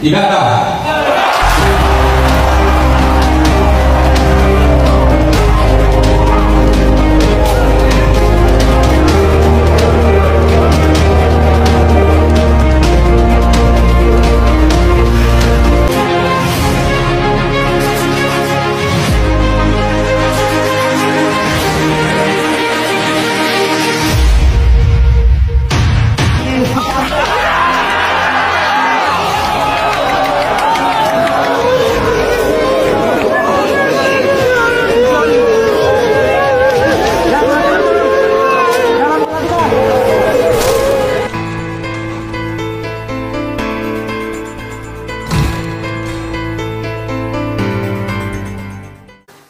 Dikata.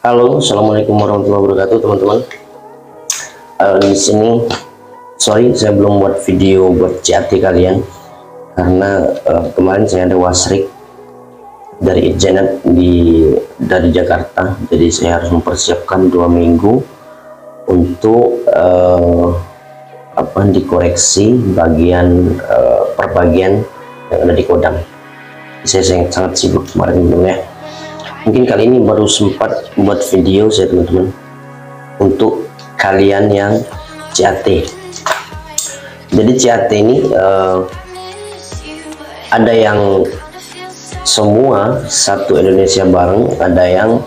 Halo, assalamualaikum warahmatullahi wabarakatuh, teman-teman. Di sini, sorry, saya belum buat video buat CAT kalian karena kemarin saya ada wasrik dari Itjanet dari Jakarta, jadi saya harus mempersiapkan 2 minggu untuk dikoreksi bagian per bagian yang ada di Kodam. Saya sangat sibuk kemarin, teman-teman ya. Mungkin kali ini baru sempat buat video saya, teman-teman, untuk kalian yang CAT. Jadi CAT ini ada yang semua satu Indonesia bareng, ada yang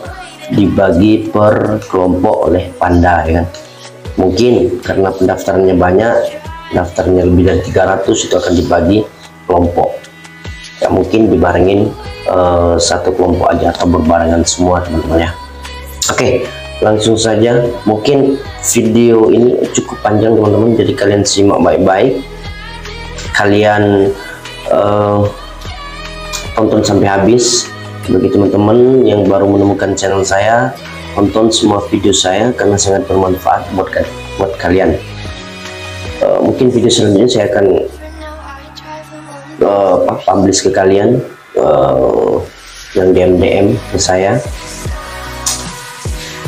dibagi per kelompok oleh Panda, ya kan. Mungkin karena pendaftarannya banyak, daftarnya lebih dari 300, itu akan dibagi kelompok ya, mungkin dibarengin satu kelompok aja atau berbarengan semua, teman-teman ya. Oke, langsung saja. Mungkin video ini cukup panjang, teman-teman, jadi kalian simak baik-baik, kalian tonton sampai habis. Bagi teman-teman yang baru menemukan channel saya, tonton semua video saya karena sangat bermanfaat buat kalian. Mungkin video selanjutnya saya akan publish ke kalian, yang DM ke saya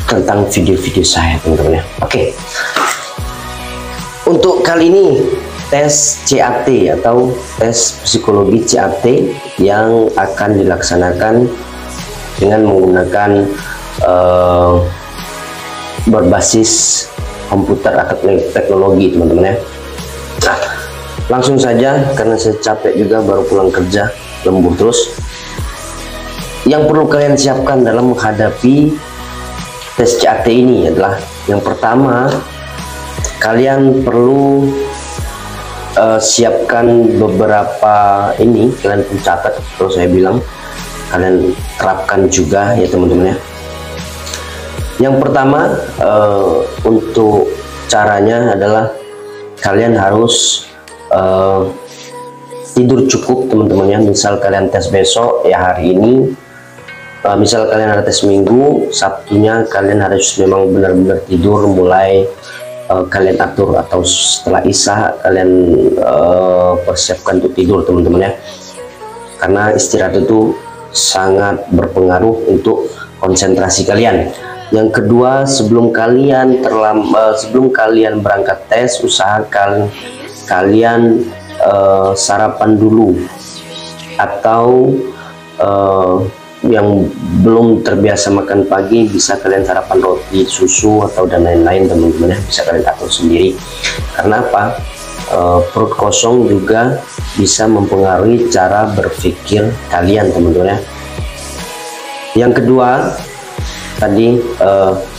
tentang video-video saya, teman-teman ya. Oke, untuk kali ini tes CAT atau tes psikologi CAT yang akan dilaksanakan dengan menggunakan berbasis komputer atau teknologi, teman-teman ya. Nah, langsung saja karena saya capek juga, baru pulang kerja, lembur terus. Yang perlu kalian siapkan dalam menghadapi tes CAT ini adalah, yang pertama, kalian perlu siapkan beberapa ini, kalian catat kalau saya bilang, kalian terapkan juga ya, teman-teman ya. Yang pertama, untuk caranya adalah kalian harus tidur cukup, teman-teman ya. Misal kalian tes besok ya, hari ini misal kalian ada tes Minggu, Sabtunya kalian harus memang benar-benar tidur, mulai kalian atur, atau setelah Isya kalian persiapkan untuk tidur, teman-teman ya, karena istirahat itu sangat berpengaruh untuk konsentrasi kalian. Yang kedua, sebelum kalian berangkat tes, usahakan kalian sarapan dulu, atau yang belum terbiasa makan pagi, bisa kalian sarapan roti, susu, atau dan lain-lain, teman-teman ya. Bisa kalian atur sendiri. Karena apa? Perut kosong juga bisa mempengaruhi cara berpikir kalian, teman-teman ya. Yang kedua tadi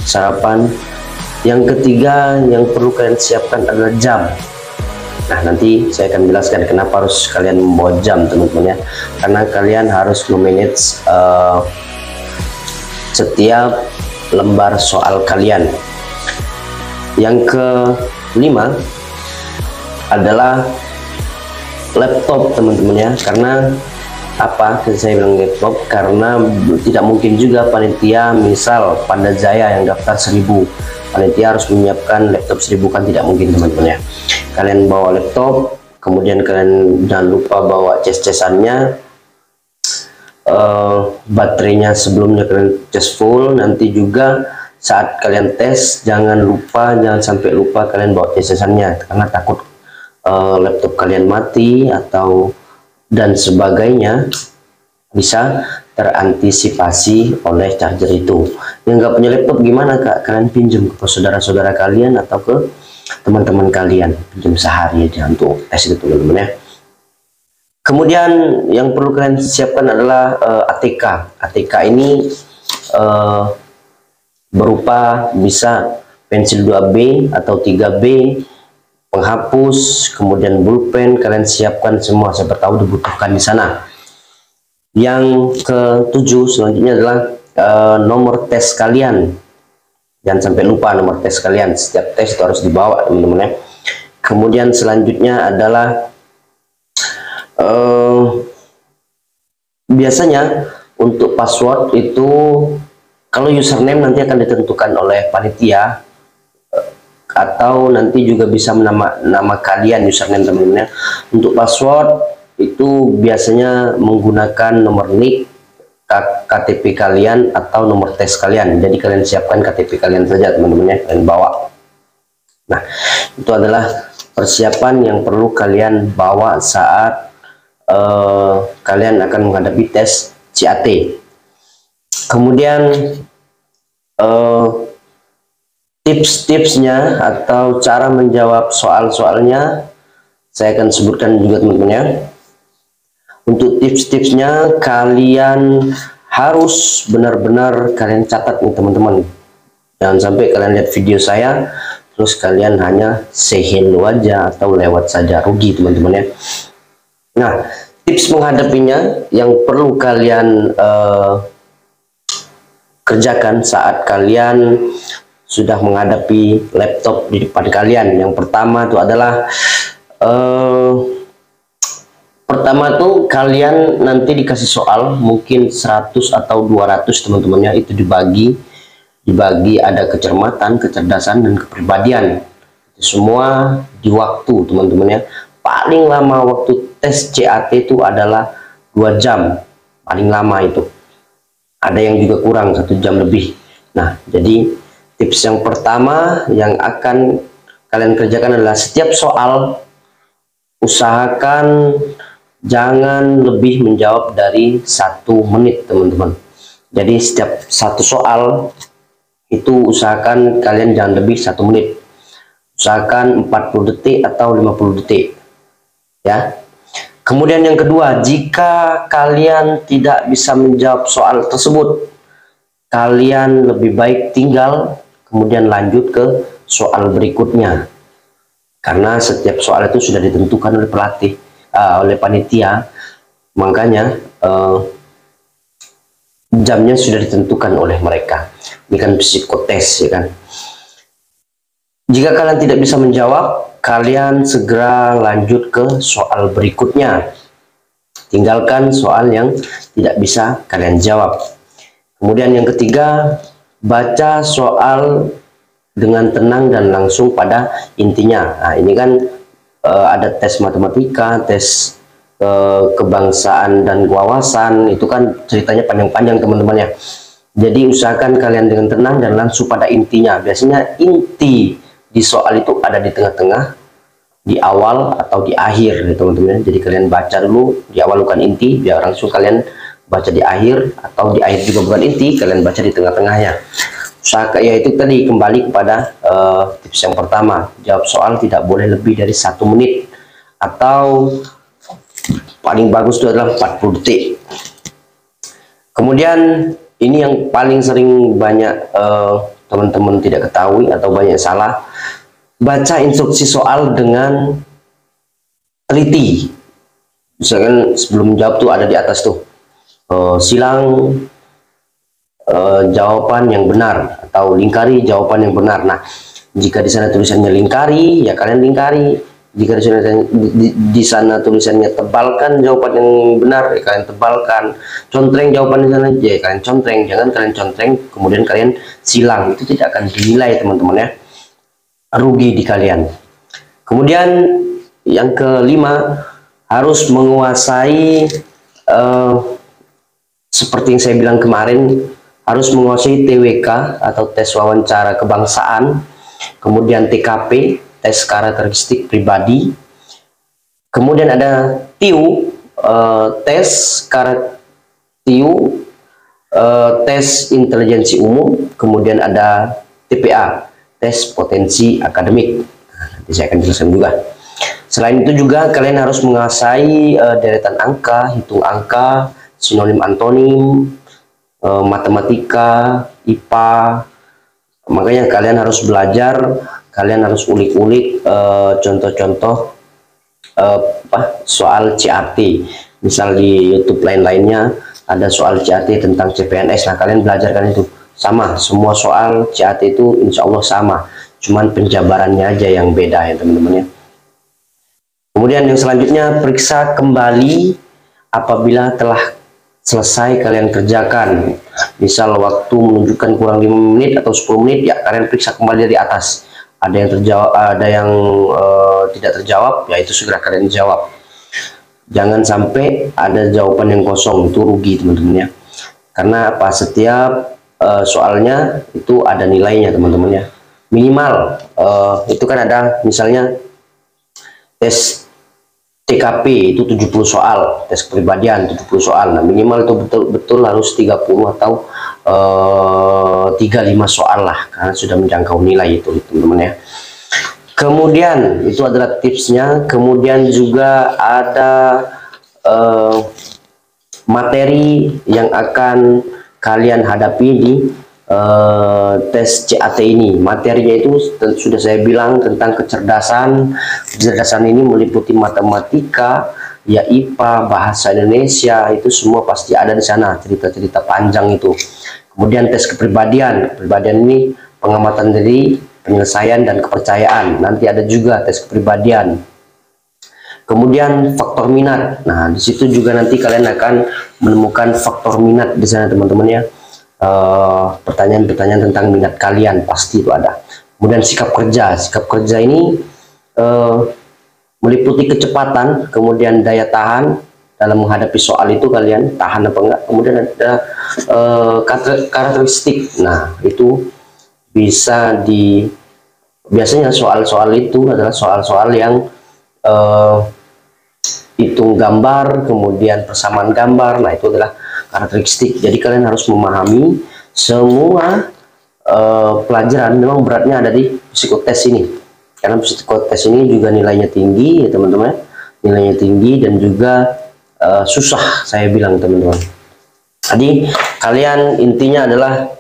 sarapan. Yang ketiga yang perlu kalian siapkan adalah jam. Nah, nanti saya akan jelaskan kenapa harus kalian membawa jam, teman-teman ya. Karena kalian harus memanage setiap lembar soal kalian. Yang kelima adalah laptop, teman-teman ya. Karena apa saya bilang laptop? Karena tidak mungkin juga panitia, misal Panda Jaya yang daftar 1000, panitia harus menyiapkan laptop 1000, kan tidak mungkin, teman-teman ya. Kalian bawa laptop, kemudian kalian jangan lupa bawa cas-casannya, baterainya sebelumnya kalian cas full. Nanti juga saat kalian tes jangan sampai lupa kalian bawa cas-casannya, karena takut laptop kalian mati atau dan sebagainya. bisa terantisipasi oleh charger itu. Yang nggak punya laptop gimana Kak? Kalian pinjam ke saudara-saudara kalian atau ke teman-teman kalian, pinjam sehari aja untuk tes itu teman-teman ya. Kemudian yang perlu kalian siapkan adalah ATK. ATK ini berupa bisa pensil 2B atau 3B, penghapus, kemudian pulpen. Kalian siapkan semua, siapa tahu dibutuhkan di sana. Yang ketujuh selanjutnya adalah nomor tes kalian. Jangan sampai lupa nomor tes kalian, setiap tes itu harus dibawa teman-teman ya. Kemudian selanjutnya adalah biasanya untuk password itu, kalau username nanti akan ditentukan oleh panitia, atau nanti juga bisa nama kalian username teman-teman ya. Untuk password itu biasanya menggunakan nomor NIK, KTP kalian atau nomor tes kalian. Jadi kalian siapkan KTP kalian saja teman-teman ya, kalian bawa. Nah, itu adalah persiapan yang perlu kalian bawa saat kalian akan menghadapi tes CAT. Kemudian tips-tipsnya atau cara menjawab soal-soalnya saya akan sebutkan juga teman-teman ya. Untuk tips-tipsnya kalian harus benar-benar kalian catat nih teman-teman. Jangan sampai kalian lihat video saya terus kalian hanya say hello aja atau lewat saja, rugi teman-teman ya. Nah, tips menghadapinya yang perlu kalian kerjakan saat kalian sudah menghadapi laptop di depan kalian. Yang pertama itu adalah kalian nanti dikasih soal mungkin 100 atau 200 teman-temannya, itu dibagi ada kecermatan, kecerdasan, dan kepribadian. Itu semua di waktu teman-teman ya. Paling lama waktu tes CAT itu adalah 2 jam, paling lama itu. Ada yang juga kurang 1 jam lebih. Nah, jadi tips yang pertama yang akan kalian kerjakan adalah setiap soal usahakan jangan lebih menjawab dari 1 menit teman-teman. Jadi setiap satu soal itu usahakan kalian jangan lebih 1 menit. Usahakan 40 detik atau 50 detik ya. Kemudian yang kedua, jika kalian tidak bisa menjawab soal tersebut, kalian lebih baik tinggal kemudian lanjut ke soal berikutnya, karena setiap soal itu sudah ditentukan oleh pelatih, oleh panitia. Makanya jamnya sudah ditentukan oleh mereka. Ini kan psikotes ya kan. Jika kalian tidak bisa menjawab, kalian segera lanjut ke soal berikutnya. Tinggalkan soal yang tidak bisa kalian jawab. Kemudian yang ketiga, baca soal dengan tenang dan langsung pada intinya. Nah, ini kan ada tes matematika, tes kebangsaan dan wawasan, itu kan ceritanya panjang-panjang teman-teman ya. Jadi usahakan kalian dengan tenang dan langsung pada intinya. Biasanya inti di soal itu ada di tengah-tengah, di awal atau di akhir teman-teman. Jadi kalian baca dulu di awal bukan inti, biar langsung kalian baca di akhir, atau di akhir juga bukan inti, kalian baca di tengah-tengahnya. Usahakan, ya itu tadi kembali kepada tips yang pertama, jawab soal tidak boleh lebih dari 1 menit atau paling bagus itu adalah 40 detik. Kemudian ini yang paling sering banyak teman-teman tidak ketahui atau banyak salah, baca instruksi soal dengan teliti. Misalkan sebelum jawab tuh ada di atas tuh, silang jawaban yang benar atau lingkari jawaban yang benar. Nah, jika di sana tulisannya lingkari, ya kalian lingkari. Jika di sana tulisannya tebalkan jawaban yang benar, ya kalian tebalkan. Contreng jawaban di sana, ya kalian contreng. Jangan kalian contreng kemudian kalian silang, itu tidak akan dinilai teman-teman ya. Rugi di kalian. Kemudian yang kelima, harus menguasai seperti yang saya bilang kemarin, harus menguasai TWK atau tes wawancara kebangsaan, kemudian TKP, tes karakteristik pribadi, kemudian ada TIU, tes TIU, tes intelijensi umum, kemudian ada TPA, tes potensi akademik. Nanti saya akan jelaskan juga. Selain itu juga kalian harus menguasai deretan angka, hitung angka, sinonim antonim, matematika, IPA. Makanya kalian harus belajar, kalian harus ulik-ulik contoh-contoh soal CAT. Misal di YouTube lain-lainnya ada soal CAT tentang CPNS. Nah, kalian belajarkan itu sama, semua soal CAT itu insya Allah sama, cuman penjabarannya aja yang beda ya teman-teman ya. Kemudian yang selanjutnya, periksa kembali apabila telah selesai kalian kerjakan. Misal waktu menunjukkan kurang 5 menit atau 10 menit, ya kalian periksa kembali dari atas. Ada yang terjawab, ada yang tidak terjawab, ya itu segera kalian jawab. Jangan sampai ada jawaban yang kosong, itu rugi teman-teman ya. Karena apa? Setiap soalnya itu ada nilainya teman-teman ya. Minimal itu kan ada misalnya tes TKP itu 70 soal, tes kepribadian 70 soal. Nah, minimal itu betul-betul harus 30 atau 35 soal lah, karena sudah menjangkau nilai itu teman-teman ya. Kemudian itu adalah tipsnya. Kemudian juga ada materi yang akan kalian hadapi di tes CAT ini. Materinya itu sudah saya bilang tentang kecerdasan. Kecerdasan ini meliputi matematika, ya IPA, bahasa Indonesia, itu semua pasti ada di sana, cerita-cerita panjang itu. Kemudian tes kepribadian. Kepribadian ini pengamatan diri, penyelesaian dan kepercayaan. Nanti ada juga tes kepribadian. Kemudian faktor minat. Nah, di situ juga nanti kalian akan menemukan faktor minat di sana teman-teman ya. Pertanyaan-pertanyaan tentang minat kalian pasti itu ada. Kemudian sikap kerja. Sikap kerja ini meliputi kecepatan, kemudian daya tahan dalam menghadapi soal itu, kalian tahan apa enggak. Kemudian ada karakteristik. Nah, itu bisa biasanya soal-soal itu adalah soal-soal yang hitung gambar, kemudian persamaan gambar. Nah, itu adalah karakteristik. Jadi kalian harus memahami semua pelajaran. Memang beratnya ada di psikotes ini, karena psikotes ini juga nilainya tinggi ya teman-teman, nilainya tinggi dan juga susah saya bilang teman-teman. Jadi kalian intinya adalah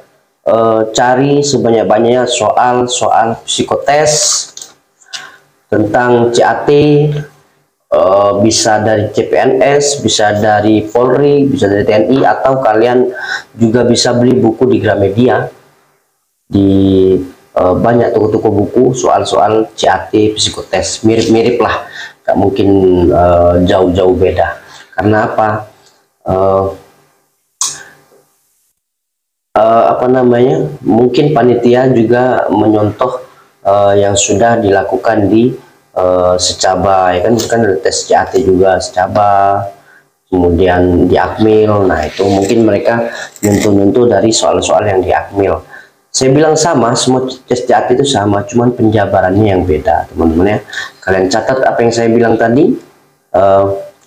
cari sebanyak-banyaknya soal-soal psikotes tentang CAT, bisa dari CPNS, bisa dari Polri, bisa dari TNI, atau kalian juga bisa beli buku di Gramedia, di banyak toko-toko buku soal-soal CAT psikotes, mirip-mirip lah, gak mungkin jauh-jauh beda. Karena apa? Apa namanya, mungkin panitia juga menyontoh yang sudah dilakukan di secaba ya kan ada tes CAT juga secaba, kemudian di Akmil. Nah, itu mungkin mereka nyentuh-nyentuh dari soal-soal yang di Akmil. Saya bilang sama, semua tes CAT itu sama, cuman penjabarannya yang beda teman-teman ya. Kalian catat apa yang saya bilang tadi,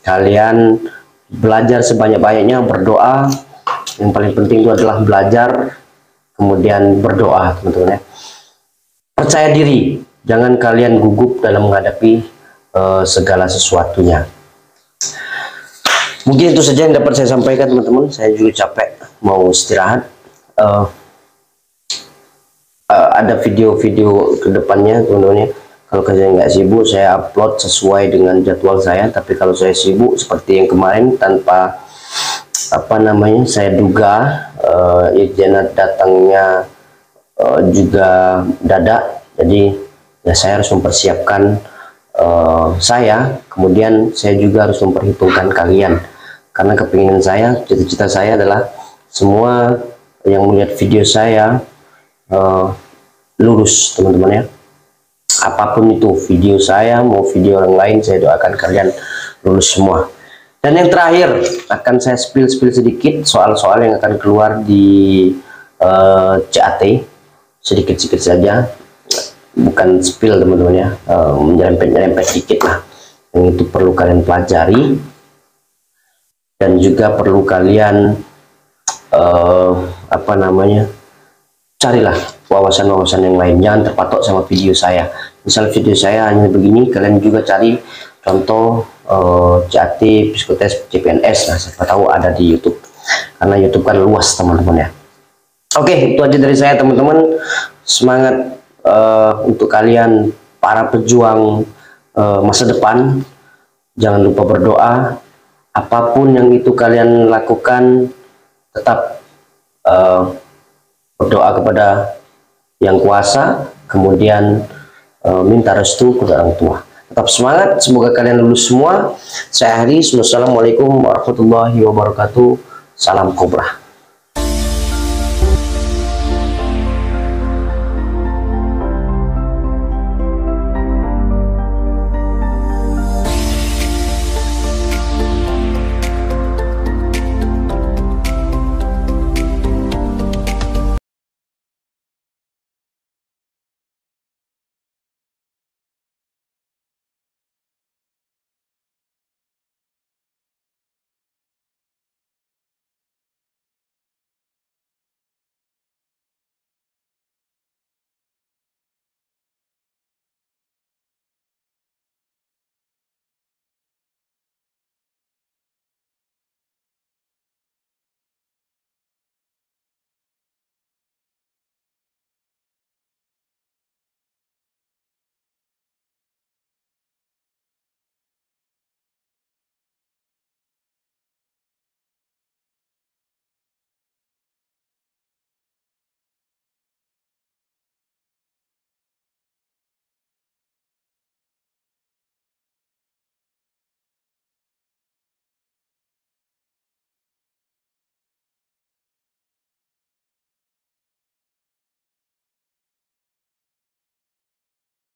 kalian belajar sebanyak-banyaknya, berdoa. Yang paling penting itu adalah belajar, kemudian berdoa teman-teman ya. Percaya diri, jangan kalian gugup dalam menghadapi segala sesuatunya. Mungkin itu saja yang dapat saya sampaikan teman-teman. Saya juga capek, mau istirahat. Ada video-video kedepannya teman-teman ya. Kalau saya nggak sibuk, saya upload sesuai dengan jadwal saya. Tapi kalau saya sibuk seperti yang kemarin, tanpa apa namanya, saya duga Irjenat datangnya juga dadak, jadi ya saya harus mempersiapkan saya, kemudian saya juga harus memperhitungkan kalian, karena kepinginan saya, cita-cita saya adalah semua yang melihat video saya lulus teman-teman ya. Apapun itu video saya, mau video orang lain, saya doakan kalian lulus semua. Dan yang terakhir, akan saya spill sedikit soal-soal yang akan keluar di CAT, sedikit-sedikit saja, bukan spill teman-teman ya, menyerempet-nyerempet sedikit lah, yang itu perlu kalian pelajari dan juga perlu kalian apa namanya, carilah wawasan-wawasan yang lain, jangan terpatok sama video saya. Misal video saya hanya begini, kalian juga cari contoh CAT, psikotes, CPNS. Nah, siapa tahu ada di YouTube, karena YouTube kan luas teman-teman ya. Oke, itu aja dari saya teman-teman. Semangat untuk kalian para pejuang masa depan. Jangan lupa berdoa. Apapun yang itu kalian lakukan, tetap berdoa kepada yang kuasa, kemudian minta restu kepada orang tua. Tetap semangat, semoga kalian lulus semua. Saya Haris, wassalamualaikum warahmatullahi wabarakatuh. Salam Kobra.